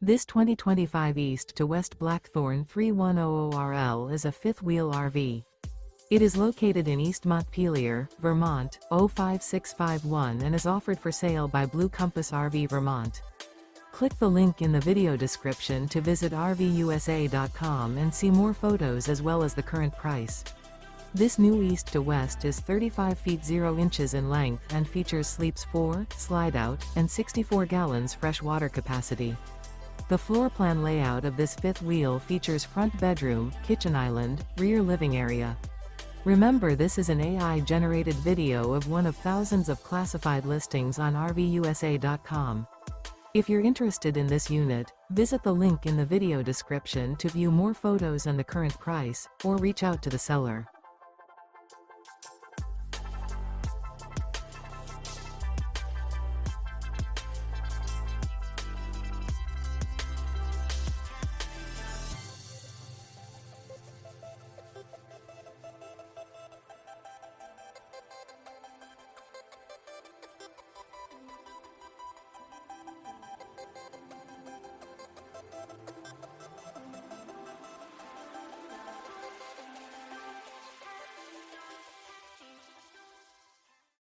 This 2025 East to West Blackthorn 3100RL is a fifth-wheel RV. It is located in East Montpelier, Vermont, 05651 and is offered for sale by Blue Compass RV Vermont. Click the link in the video description to visit RVUSA.com and see more photos as well as the current price. This new East to West is 35 feet 0 inches in length and features sleeps 4, slide-out, and 64 gallons fresh water capacity. The floor plan layout of this fifth wheel features front bedroom, kitchen island, rear living area. Remember, this is an AI-generated video of one of thousands of classified listings on RVUSA.com. If you're interested in this unit, visit the link in the video description to view more photos and the current price, or reach out to the seller.